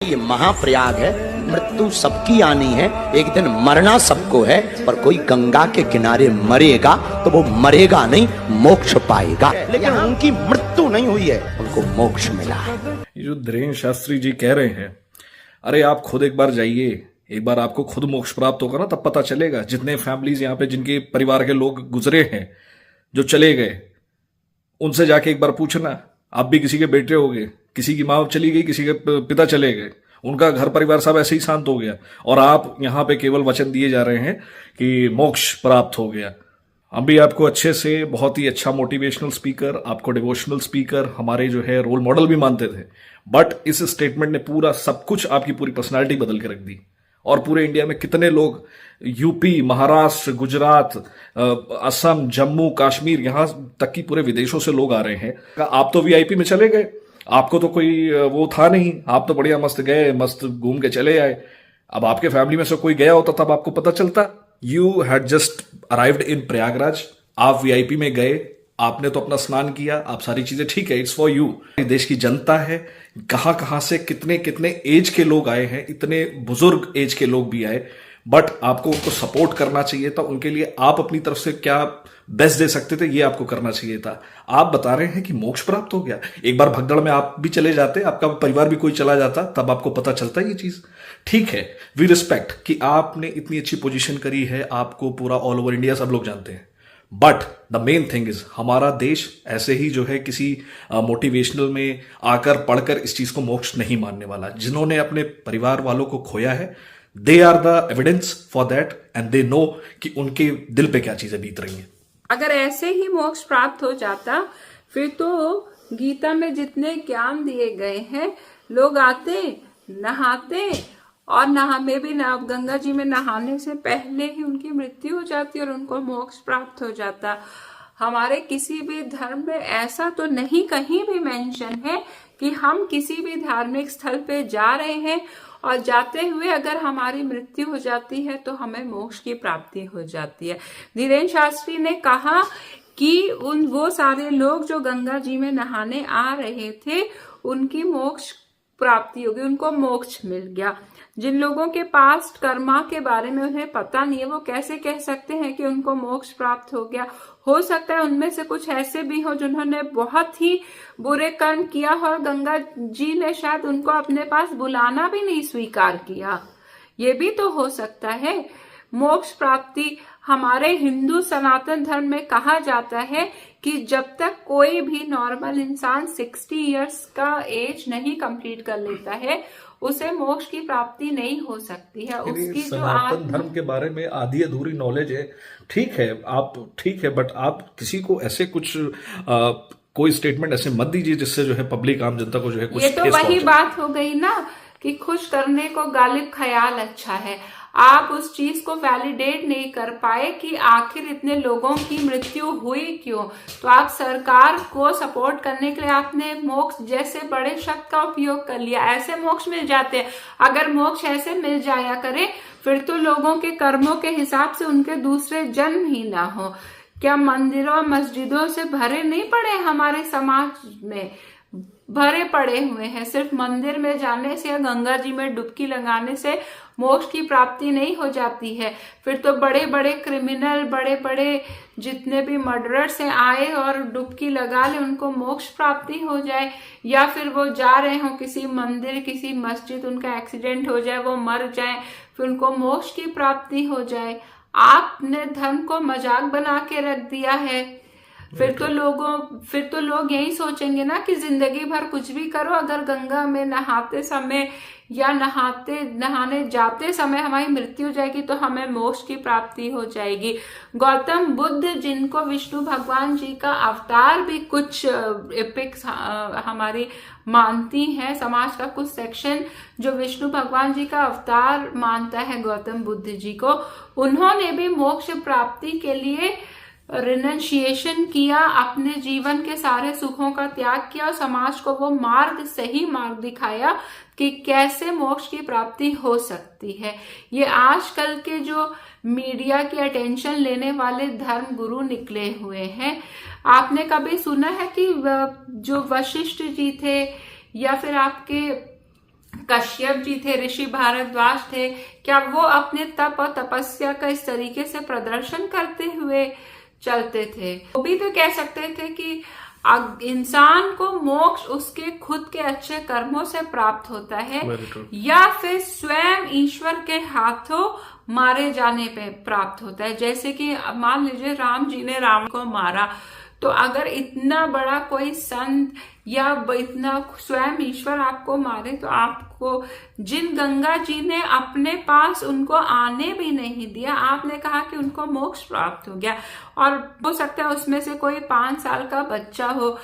ये महाप्रयाग है, मृत्यु सबकी आनी है, एक दिन मरना सबको है, पर कोई गंगा के किनारे मरेगा तो वो मरेगा नहीं, मोक्ष पाएगा। लेकिन उनकी मृत्यु नहीं हुई है, उनको मोक्ष मिला है। ये जो धीरेन्द्र शास्त्री जी कह रहे हैं, अरे आप खुद एक बार जाइए, एक बार आपको खुद मोक्ष प्राप्त होगा ना, तब पता चलेगा। जितने फैमिलीज यहाँ पे जिनके परिवार के लोग गुजरे हैं, जो चले गए, उनसे जाके एक बार पूछना, आप भी किसी के बेटे हो गए, किसी की माँ चली गई, किसी के पिता चले गए, उनका घर परिवार सब ऐसे ही शांत हो गया, और आप यहाँ पे केवल वचन दिए जा रहे हैं कि मोक्ष प्राप्त हो गया। हम भी आपको अच्छे से, बहुत ही अच्छा मोटिवेशनल स्पीकर, आपको डिवोशनल स्पीकर, हमारे जो है रोल मॉडल भी मानते थे, बट इस स्टेटमेंट ने पूरा सब कुछ, आपकी पूरी पर्सनालिटी बदल के रख दी। और पूरे इंडिया में कितने लोग, यूपी, महाराष्ट्र, गुजरात, असम, जम्मू कश्मीर, यहां तक कि पूरे विदेशों से लोग आ रहे हैं। आप तो वीआईपी में चले गए, आपको तो कोई वो था नहीं, आप तो बढ़िया मस्त गए, मस्त घूम के चले आए। अब आपके फैमिली में से कोई गया होता तब आपको पता चलता। You had just arrived in Prayagraj, आप वीआईपी में गए, आपने तो अपना स्नान किया, आप सारी चीजें ठीक है, इट्स फॉर यू। देश की जनता है, कहां कहां से कितने कितने एज के लोग आए हैं, इतने बुजुर्ग एज के लोग भी आए, बट आपको उनको सपोर्ट करना चाहिए था। उनके लिए आप अपनी तरफ से क्या बेस्ट दे सकते थे, ये आपको करना चाहिए था। आप बता रहे हैं कि मोक्ष प्राप्त हो गया। एक बार भगदड़ में आप भी चले जाते, आपका परिवार भी कोई चला जाता, तब आपको पता चलता ये चीज। ठीक है, वी रिस्पेक्ट कि आपने इतनी अच्छी पोजीशन करी है, आपको पूरा ऑल ओवर इंडिया सब लोग जानते हैं, but the main thing is, हमारा देश ऐसे ही जो है किसी मोटिवेशनल में आकर पढ़कर इस चीज को मोक्ष नहीं मानने वाला। जिन्होंने अपने परिवार वालों को खोया है, they are the evidence for that, and they know कि उनके दिल पे क्या चीजें बीत रही हैं। अगर ऐसे ही मोक्ष प्राप्त हो जाता, फिर तो गीता में जितने ज्ञान दिए गए हैं, लोग आते, नहाते, और में भी गंगा जी में नहाने से पहले ही उनकी मृत्यु हो जाती और उनको मोक्ष प्राप्त हो जाता। हमारे किसी भी धर्म में ऐसा तो नहीं कहीं भी मेंशन है कि हम किसी भी धार्मिक स्थल पे जा रहे हैं और जाते हुए अगर हमारी मृत्यु हो जाती है तो हमें मोक्ष की प्राप्ति हो जाती है। धीरेन्द्र शास्त्री ने कहा कि वो सारे लोग जो गंगा जी में नहाने आ रहे थे, उनकी मोक्ष प्राप्ति होगी, उनको मोक्ष मिल गया। जिन लोगों के पास्ट कर्मा के बारे में उन्हें पता नहीं है, वो कैसे कह सकते हैं कि उनको मोक्ष प्राप्त हो गया। हो सकता है उनमें से कुछ ऐसे भी हो जिन्होंने बहुत ही बुरे कर्म किया हो और गंगा जी ने शायद उनको अपने पास बुलाना भी नहीं स्वीकार किया, ये भी तो हो सकता है। मोक्ष प्राप्ति हमारे हिंदू सनातन धर्म में कहा जाता है कि जब तक कोई भी नॉर्मल इंसान 60 इयर्स का एज नहीं कंप्लीट कर लेता है, उसे मोक्ष की प्राप्ति नहीं हो सकती है। उसकी जो सनातन धर्म के बारे में आधी अधूरी नॉलेज है, ठीक है, आप ठीक है, बट आप किसी को ऐसे कुछ कोई स्टेटमेंट ऐसे मत दीजिए जिससे जो है पब्लिक, आम जनता को जो है कुछ। ये तो वही बात हो गई ना कि खुश करने को गालिब ख्याल अच्छा है। आप उस चीज को वैलिडेट नहीं कर पाए कि आखिर इतने लोगों की मृत्यु हुई क्यों, तो आप सरकार को सपोर्ट करने के लिए आपने मोक्ष जैसे बड़े शब्द का उपयोग कर लिया। ऐसे मोक्ष मिल जाते हैं, अगर मोक्ष ऐसे मिल जाया करे फिर तो लोगों के कर्मों के हिसाब से उनके दूसरे जन्म ही ना हो। क्या मंदिरों मस्जिदों से भरे नहीं पड़े हमारे समाज में? भरे पड़े हुए हैं। सिर्फ मंदिर में जाने से या गंगा जी में डुबकी लगाने से मोक्ष की प्राप्ति नहीं हो जाती है। फिर तो बड़े बड़े क्रिमिनल, बड़े बड़े जितने भी मर्डरर्स हैं आए और डुबकी लगा ले, उनको मोक्ष प्राप्ति हो जाए। या फिर वो जा रहे हो किसी मंदिर, किसी मस्जिद, उनका एक्सीडेंट हो जाए, वो मर जाए, फिर उनको मोक्ष की प्राप्ति हो जाए। आपने धर्म को मजाक बना के रख दिया है। फिर तो लोग यही सोचेंगे ना कि जिंदगी भर कुछ भी करो, अगर गंगा में नहाते समय या नहाने जाते समय हमारी मृत्यु हो जाएगी तो हमें मोक्ष की प्राप्ति हो जाएगी। गौतम बुद्ध, जिनको विष्णु भगवान जी का अवतार भी कुछ एपिक्स हमारी मानती हैं, समाज का कुछ सेक्शन जो विष्णु भगवान जी का अवतार मानता है गौतम बुद्ध जी को, उन्होंने भी मोक्ष प्राप्ति के लिए रिनंशिएशन किया, अपने जीवन के सारे सुखों का त्याग किया और समाज को वो सही मार्ग दिखाया कि कैसे मोक्ष की प्राप्ति हो सकती है। ये आजकल के जो मीडिया की अटेंशन लेने वाले धर्म गुरु निकले हुए हैं। आपने कभी सुना है कि जो वशिष्ठ जी थे या फिर आपके कश्यप जी थे, ऋषि भारद्वाज थे, क्या वो अपने तप और तपस्या का इस तरीके से प्रदर्शन करते हुए चलते थे? वो भी तो कह सकते थे कि इंसान को मोक्ष उसके खुद के अच्छे कर्मों से प्राप्त होता है या फिर स्वयं ईश्वर के हाथों मारे जाने पे प्राप्त होता है। जैसे कि मान लीजिए राम जी ने रावण को मारा, तो अगर इतना बड़ा कोई संत या इतना स्वयं ईश्वर आपको मारे, तो आपको जिन गंगा जी ने अपने पास उनको आने भी नहीं दिया, आपने कहा कि उनको मोक्ष प्राप्त हो गया, और हो सकता है उसमें से कोई 5 साल का बच्चा हो,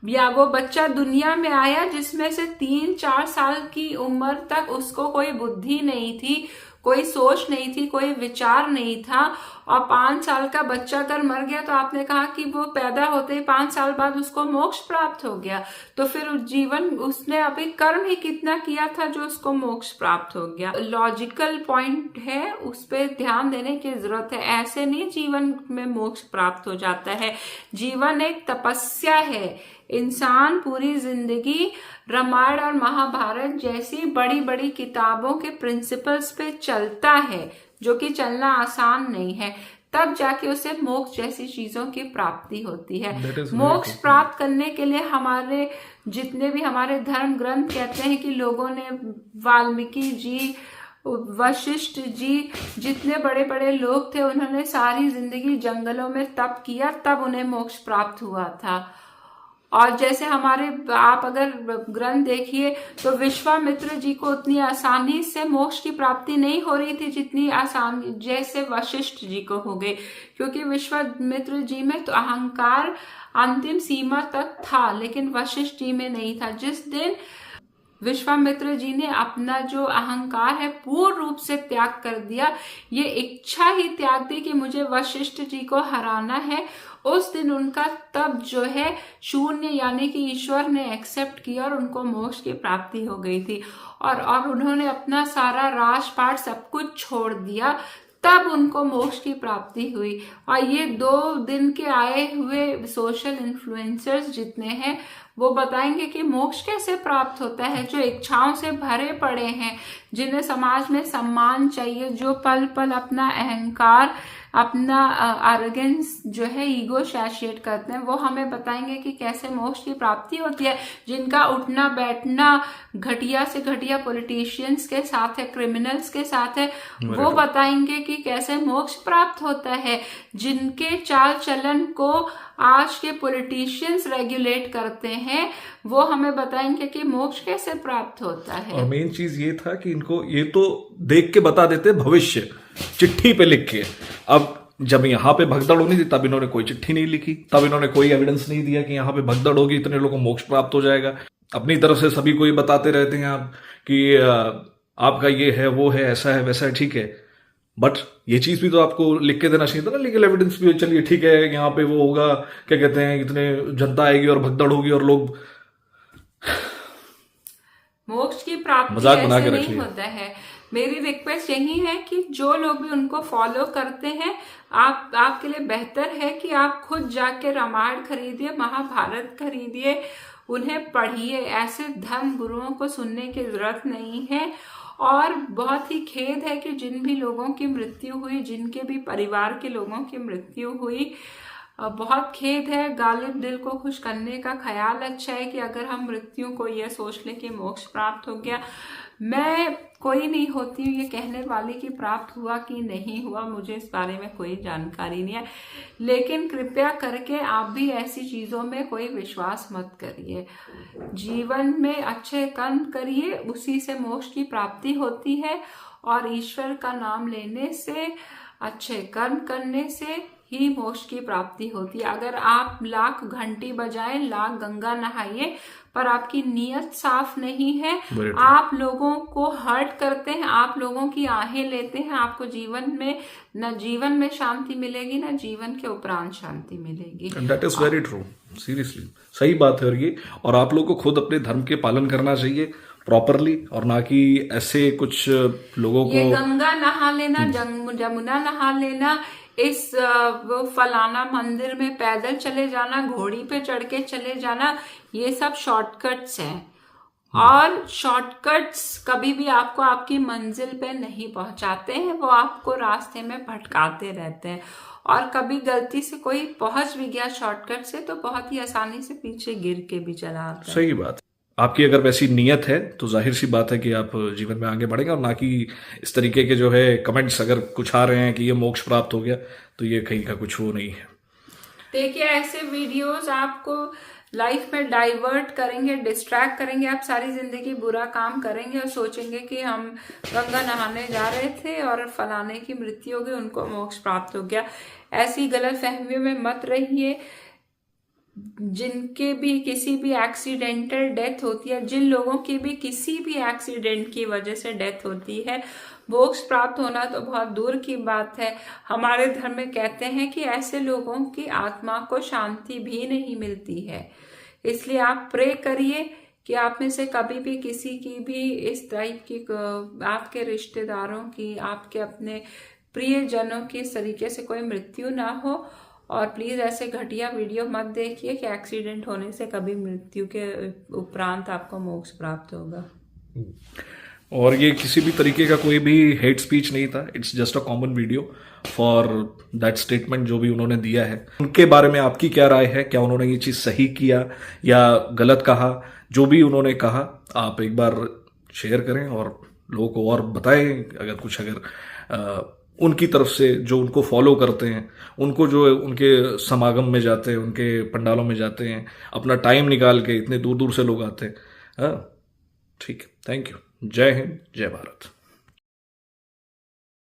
या वो बच्चा दुनिया में आया जिसमें से 3-4 साल की उम्र तक उसको कोई बुद्धि नहीं थी, कोई सोच नहीं थी, कोई विचार नहीं था, और 5 साल का बच्चा अगर मर गया तो आपने कहा कि वो पैदा होते ही 5 साल बाद उसको मोक्ष प्राप्त हो गया। तो फिर जीवन उसने अभी कर्म ही कितना किया था जो उसको मोक्ष प्राप्त हो गया? लॉजिकल पॉइंट है, उस पर ध्यान देने की जरूरत है। ऐसे नहीं जीवन में मोक्ष प्राप्त हो जाता है। जीवन एक तपस्या है। इंसान पूरी जिंदगी रामायण और महाभारत जैसी बड़ी बड़ी किताबों के प्रिंसिपल्स पे चलता है, जो कि चलना आसान नहीं है, तब जाके उसे मोक्ष जैसी चीजों की प्राप्ति होती है। मोक्ष प्राप्त करने के लिए हमारे जितने भी हमारे धर्म ग्रंथ कहते हैं कि लोगों ने, वाल्मीकि जी, वशिष्ठ जी, जितने बड़े बड़े लोग थे, उन्होंने सारी जिंदगी जंगलों में तप किया, तब उन्हें मोक्ष प्राप्त हुआ था। और जैसे हमारे, आप अगर ग्रंथ देखिए तो विश्वामित्र जी को उतनी आसानी से मोक्ष की प्राप्ति नहीं हो रही थी जितनी आसान जैसे वशिष्ठ जी को हो गई, क्योंकि विश्वामित्र जी में तो अहंकार अंतिम सीमा तक था, लेकिन वशिष्ठ जी में नहीं था। जिस दिन विश्वामित्र जी ने अपना जो अहंकार है पूर्ण रूप से त्याग कर दिया, ये इच्छा ही त्याग दी कि मुझे वशिष्ठ जी को हराना है, उस दिन उनका तप जो है शून्य, यानी कि ईश्वर ने एक्सेप्ट किया और उनको मोक्ष की प्राप्ति हो गई थी। और उन्होंने अपना सारा राजपाट सब कुछ छोड़ दिया, तब उनको मोक्ष की प्राप्ति हुई। और ये 2 दिन के आए हुए सोशल इन्फ्लुएंसर्स जितने हैं, वो बताएंगे कि मोक्ष कैसे प्राप्त होता है। जो इच्छाओं से भरे पड़े हैं, जिन्हें समाज में सम्मान चाहिए, जो पल पल अपना अहंकार, अपना आर्रोगेंस जो है, ईगो सैटिस्फाइड करते हैं, वो हमें बताएंगे कि कैसे मोक्ष की प्राप्ति होती है। जिनका उठना बैठना घटिया से घटिया पॉलिटिशियंस के साथ है, क्रिमिनल्स के साथ है, वो बताएंगे कि कैसे मोक्ष प्राप्त होता है। जिनके चाल चलन को आज के पॉलिटिशियंस रेगुलेट करते हैं, वो हमें बताएंगे कि मोक्ष कैसे प्राप्त होता है। और मेन चीज ये था कि इनको ये तो देख के बता देते भविष्य, चिट्ठी पे लिख के। अब जब यहाँ पे भगदड़ होनी थी तब इन्होंने कोई चिट्ठी नहीं लिखी, तब इन्होंने कोई एविडेंस नहीं दिया कि यहाँ पे भगदड़ होगी, इतने लोगों को मोक्ष प्राप्त हो जाएगा। अपनी तरफ से सभी को ये बताते रहते हैं आप कि आपका ये है, वो है, ऐसा है, वैसा है, ठीक है, बट ये चीज भी तो आपको लिख के देना चाहिए था ना, लीगल एविडेंस भी। चलिए ठीक है, यहाँ पे वो होगा, क्या कहते हैं, इतने जनता आएगी और भगदड़ होगी और लोग मोक्ष की प्राप्ति मजाक बना के नहीं होता है। मेरी रिक्वेस्ट यही है कि जो लोग भी उनको फॉलो करते हैं, आपके लिए बेहतर है कि आप खुद जाके रामायण खरीदिए, महाभारत खरीदिए, उन्हें पढ़िए। ऐसे धर्म गुरुओं को सुनने की जरूरत नहीं है। और बहुत ही खेद है कि जिन भी लोगों की मृत्यु हुई, जिनके भी परिवार के लोगों की मृत्यु हुई, बहुत खेद है। गालिब दिल को खुश करने का ख्याल अच्छा है कि अगर हम मृत्यु को यह सोच लें कि मोक्ष प्राप्त हो गया। मैं कोई नहीं होती हूँ ये कहने वाली कि प्राप्त हुआ कि नहीं हुआ, मुझे इस बारे में कोई जानकारी नहीं है, लेकिन कृपया करके आप भी ऐसी चीज़ों में कोई विश्वास मत करिए। जीवन में अच्छे कर्म करिए, उसी से मोक्ष की प्राप्ति होती है। और ईश्वर का नाम लेने से, अच्छे कर्म करने से ही मोक्ष की प्राप्ति होती है। अगर आप लाख घंटी बजाएं, लाख गंगा नहाइए, पर आपकी नीयत साफ नहीं है, आप लोगों को हर्ट करते हैं, आप लोगों की आहें लेते हैं, आपको जीवन में शांति मिलेगी, न जीवन के उपरांत शांति मिलेगी। And that is very true, seriously सही बात है। और आप लोगों को खुद अपने धर्म के पालन करना चाहिए प्रॉपरली, और ना कि ऐसे कुछ लोगों को ये गंगा नहा लेना, जमुना नहा लेना, इस फलाना मंदिर में पैदल चले जाना, घोड़ी पे चढ़ के चले जाना, ये सब शॉर्टकट्स हैं। और शॉर्टकट्स कभी भी आपको आपकी मंजिल पे नहीं पहुंचाते हैं, वो आपको रास्ते में भटकाते रहते हैं। और कभी गलती से कोई पहुंच भी गया शॉर्टकट से तो बहुत ही आसानी से पीछे गिर के भी चला आता है। सही बात। आपकी अगर वैसी नीयत है तो जाहिर सी बात है कि आप जीवन में आगे बढ़ेंगे, और ना कि इस तरीके के जो है कमेंट्स अगर कुछ आ रहे हैं कि ये मोक्ष प्राप्त हो गया, तो ये कहीं का कुछ वो नहीं है। देखिए, ऐसे वीडियोस आपको लाइफ में डाइवर्ट करेंगे, डिस्ट्रैक्ट करेंगे, आप सारी जिंदगी बुरा काम करेंगे और सोचेंगे कि हम गंगा नहाने जा रहे थे और फलाने की मृत्यु हो गई, उनको मोक्ष प्राप्त हो गया। ऐसी गलत फहमियों में मत रहिए। जिनके भी किसी भी एक्सीडेंटल डेथ होती है, जिन लोगों की भी किसी भी एक्सीडेंट की वजह से डेथ होती है, मोक्ष प्राप्त होना तो बहुत दूर की बात है। हमारे धर्म में कहते हैं कि ऐसे लोगों की आत्मा को शांति भी नहीं मिलती है। इसलिए आप प्रे करिए कि आप में से कभी भी किसी की भी इस टाइप की, आपके रिश्तेदारों की, आपके अपने प्रियजनों की इस तरीके से कोई मृत्यु ना हो। और प्लीज ऐसे घटिया वीडियो मत देखिए कि एक्सीडेंट होने से कभी मृत्यु के उपरांत आपको मोक्ष प्राप्त होगा। और ये किसी भी तरीके का कोई भी हेट स्पीच नहीं था, it's just a common video for that statement जो भी उन्होंने दिया है। उनके बारे में आपकी क्या राय है? क्या उन्होंने ये चीज सही किया या गलत कहा? जो भी उन्होंने कहा आप एक बार शेयर करें और लोगों को और बताएं। अगर उनकी तरफ से जो उनको फॉलो करते हैं, उनको जो उनके समागम में जाते हैं, उनके पंडालों में जाते हैं, अपना टाइम निकाल के इतने दूर दूर से लोग आते हैं। हाँ, ठीक है, थैंक यू। जय हिंद, जय भारत।